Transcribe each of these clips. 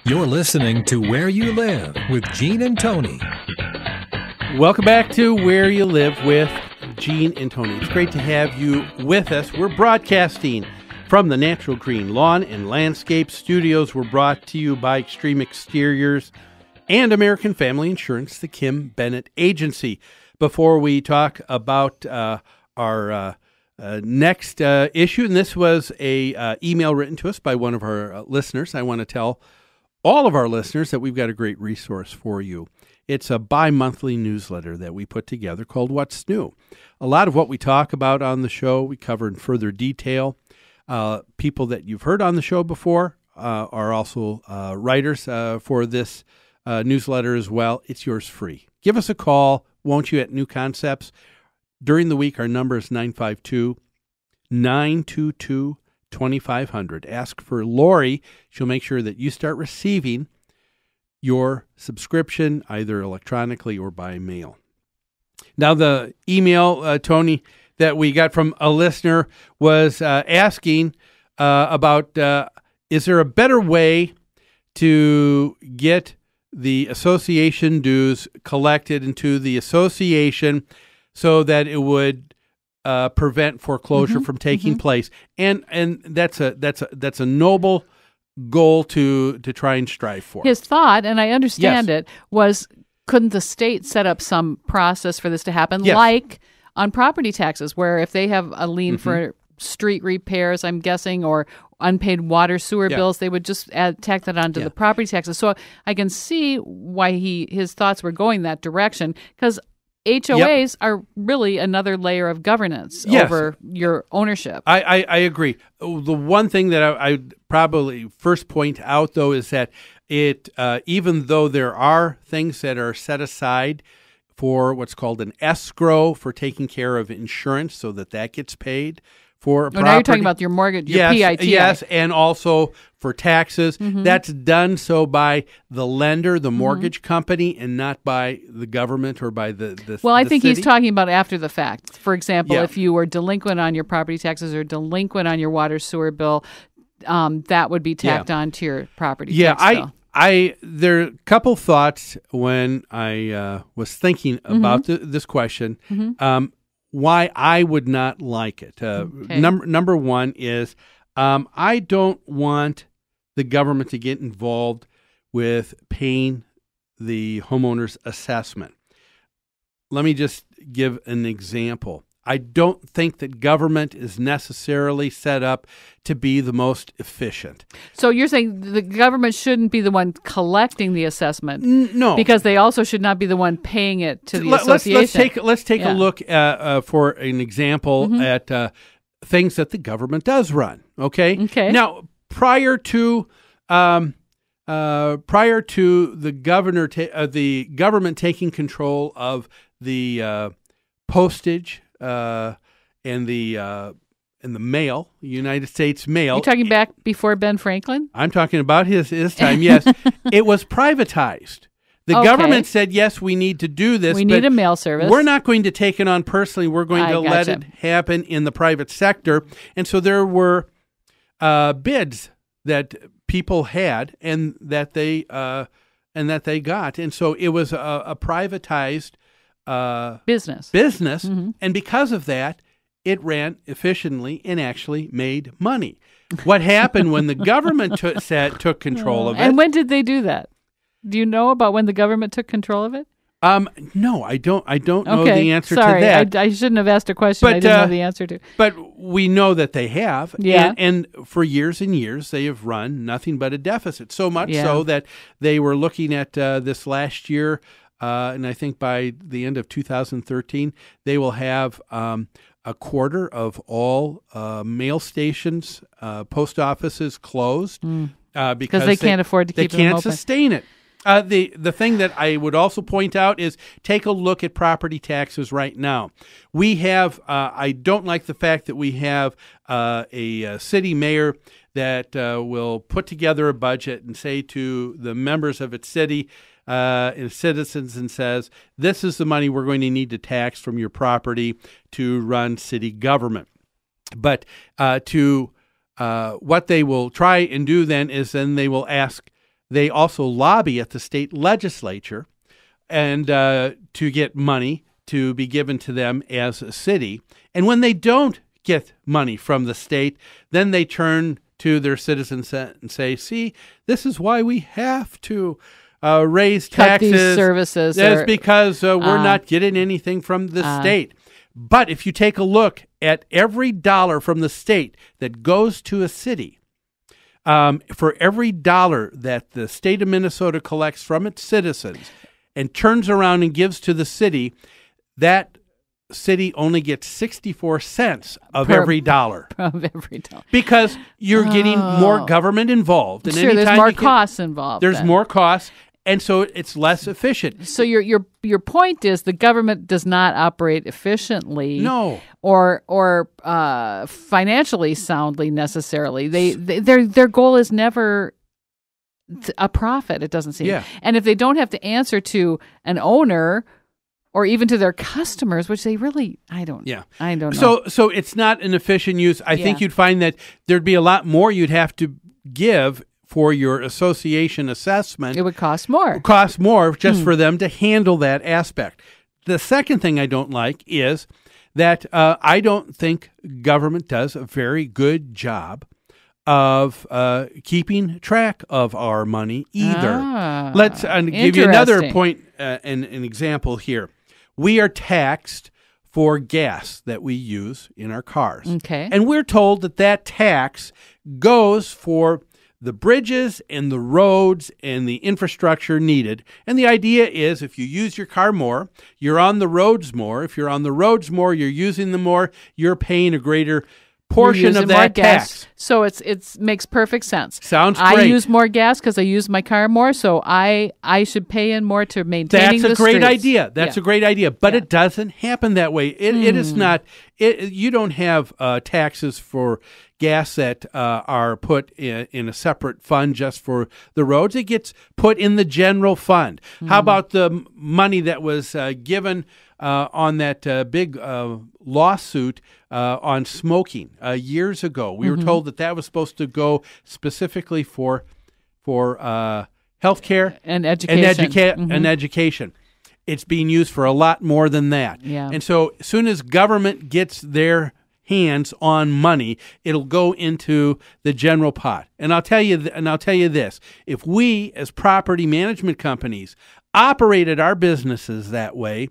You're listening to Where You Live with Gene and Tony. Welcome back to Where You Live with Gene and Tony. It's great to have you with us. We're broadcasting from the Natural Green Lawn and Landscape Studios. We're brought to you by Extreme Exteriors and American Family Insurance, the Kim Bennett Agency. Before we talk about our next issue, and this was a email written to us by one of our listeners, I want to tell all of our listeners that we've got a great resource for you. It's a bi-monthly newsletter that we put together called What's New. A lot of what we talk about on the show, we cover in further detail. People that you've heard on the show before are also writers for this newsletter as well. It's yours free. Give us a call, won't you, at New Concepts. During the week, our number is 952-922-2500. Ask for Lori. She'll make sure that you start receiving your subscription either electronically or by mail. Now, the email, Tony, that we got from a listener was asking about is there a better way to get the association dues collected into the association so that it would prevent foreclosure from taking place, and that's a noble goal to try and strive for. His thought, and I understand it, was couldn't the state set up some process for this to happen, like on property taxes, where if they have a lien for street repairs, I'm guessing, or unpaid water sewer bills, they would just tack that onto the property taxes. So I can see why his thoughts were going that direction, because HOAs are really another layer of governance over your ownership. I agree. The one thing that I'd probably first point out, though, is that it even though there are things that are set aside for what's called an escrow for taking care of insurance so that gets paid for a property. Now you're talking about your mortgage, your PITI. Yes, and also for taxes. That's done so by the lender, the mortgage company, and not by the government or by the Well, I the think city. he's talking about after the fact. For example, if you were delinquent on your property taxes or delinquent on your water sewer bill, that would be tacked on to your property tax bill. There are a couple thoughts when I was thinking about this question. Why I would not like it. Number one is I don't want the government to get involved with paying the homeowner's assessment. Let me just give an example. I don't think that government is necessarily set up to be the most efficient. So you're saying the government shouldn't be the one collecting the assessment? No. Because they also should not be the one paying it to the association. Let's take a look for an example at things that the government does run. Okay. Now, prior to the government taking control of the postage and the mail, United States mail. You're talking back before Ben Franklin? I'm talking about his time. Yes, it was privatized. The government said, yes, we need to do this. We need a mail service. We're not going to take it on personally. We're going to let it happen in the private sector. And so there were bids that people had and that they got. And so it was a privatized business. And because of that, it ran efficiently and actually made money. What happened when the government took control of it? And when did they do that? Do you know about when the government took control of it? No, I don't know the answer to that. I shouldn't have asked a question I didn't know the answer to. But we know that they have. Yeah. And for years and years, they have run nothing but a deficit. So much so that they were looking at this last year, and I think by the end of 2013, they will have a quarter of all mail stations, post offices closed because they can't afford to keep them open. They can't sustain it. The thing that I would also point out is take a look at property taxes right now. We have, I don't like the fact that we have a city mayor that will put together a budget and say to the members of its city and citizens and says, this is the money we're going to need to tax from your property to run city government. But to what they will try and do then is they also lobby at the state legislature and to get money to be given to them as a city. And when they don't get money from the state, then they turn to their citizens and say, see, this is why we have to raise taxes. Cut these services. That's because we're not getting anything from the state. But if you take a look at every dollar from the state that goes to a city, for every dollar that the state of Minnesota collects from its citizens and turns around and gives to the city, that city only gets 64 cents of every dollar. Of every dollar. Because you're getting more government involved. And sure, there's more costs involved. There's more costs, and so it's less efficient. So your point is the government does not operate efficiently. No. Or financially soundly necessarily. Their goal is never a profit, it doesn't seem. Yeah. And if they don't have to answer to an owner or even to their customers, which they really, I don't know. So it's not an efficient use. I think you'd find that there'd be a lot more you'd have to give for your association assessment. It would cost more. It would cost more just for them to handle that aspect. The second thing I don't like is that I don't think government does a very good job of keeping track of our money either. Let's give you another point, an example here. We are taxed for gas that we use in our cars. Okay. And we're told that tax goes for the bridges and the roads and the infrastructure needed. And the idea is if you use your car more, you're on the roads more. If you're on the roads more, you're using them more, you're paying a greater portion of that tax. So it makes perfect sense. Sounds great. I use more gas because I use my car more, so I should pay in more to maintaining the streets. That's a great idea. That's a great idea. But it doesn't happen that way. It is not. You don't have taxes for gas that are put in a separate fund just for the roads. It gets put in the general fund. How about the money that was given on that big lawsuit on smoking years ago? We were told that was supposed to go specifically for health care and education. And education. It's being used for a lot more than that. Yeah. And so as soon as government gets their hands on money, it'll go into the general pot. And I'll tell you this: if we as property management companies operated our businesses that way,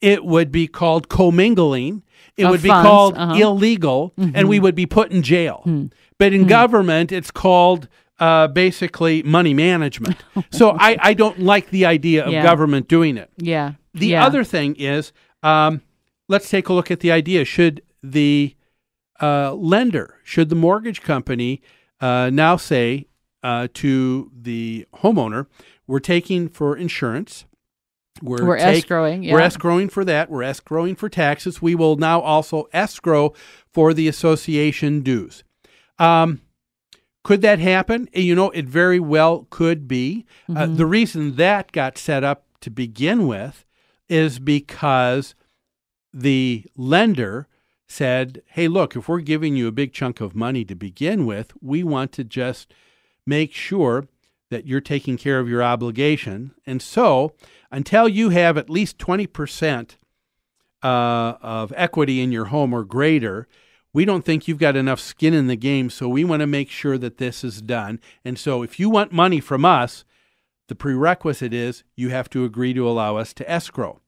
it would be called commingling. It would be called illegal, and we would be put in jail. But in government, it's called basically money management. So I don't like the idea of government doing it. Yeah. The other thing is, let's take a look at the idea. Should the lender, should the mortgage company now say to the homeowner, we're taking for insurance. We're escrowing. We're escrowing for that. We're escrowing for taxes. We will now also escrow for the association dues. Could that happen? It very well could be. The reason that got set up to begin with is because the lender said, hey, look, if we're giving you a big chunk of money to begin with, we want to just make sure that you're taking care of your obligation. And so until you have at least 20% of equity in your home or greater, we don't think you've got enough skin in the game, so we want to make sure that this is done. And so if you want money from us, the prerequisite is you have to agree to allow us to escrow.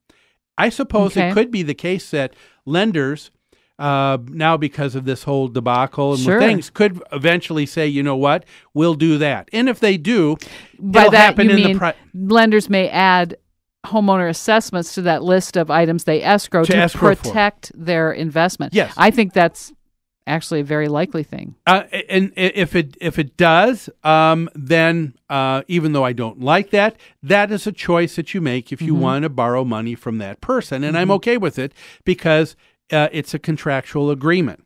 I suppose it could be the case that lenders, now because of this whole debacle and things, could eventually say, you know what, we'll do that. And if they do, by that you mean lenders may add homeowner assessments to that list of items they escrow to protect their investment. Yes. I think that's actually a very likely thing. And if it does, then even though I don't like that, that is a choice that you make if you want to borrow money from that person. And I'm okay with it because it's a contractual agreement.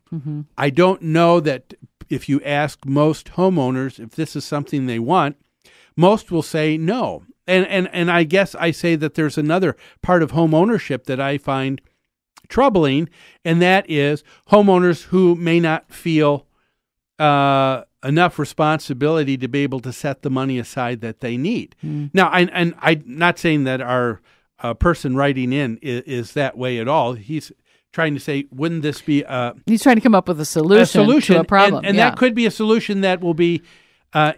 I don't know that if you ask most homeowners if this is something they want, most will say no. And I guess I say that there's another part of home ownership that I find troubling, and that is homeowners who may not feel enough responsibility to be able to set the money aside that they need. Now, I'm not saying that our person writing in is that way at all. He's trying to say, wouldn't this be he's trying to come up with a solution to a problem. And that could be a solution that will be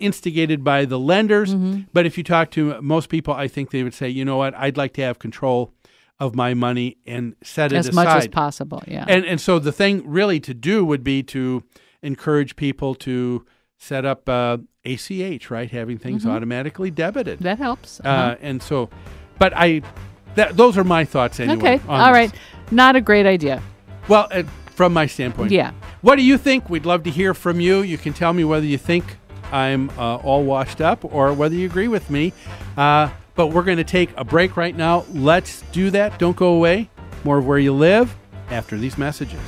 instigated by the lenders. But if you talk to most people, I think they would say, you know what, I'd like to have control of my money and set it aside. As much as possible, yeah. And so the thing really to do would be to encourage people to set up ACH, right? Having things automatically debited. That helps. And so, but those are my thoughts anyway. Okay, all right. Not a great idea. Well, from my standpoint. Yeah. What do you think? We'd love to hear from you. You can tell me whether you think I'm all washed up or whether you agree with me. But we're going to take a break right now. Let's do that. Don't go away. More of Where You Live after these messages.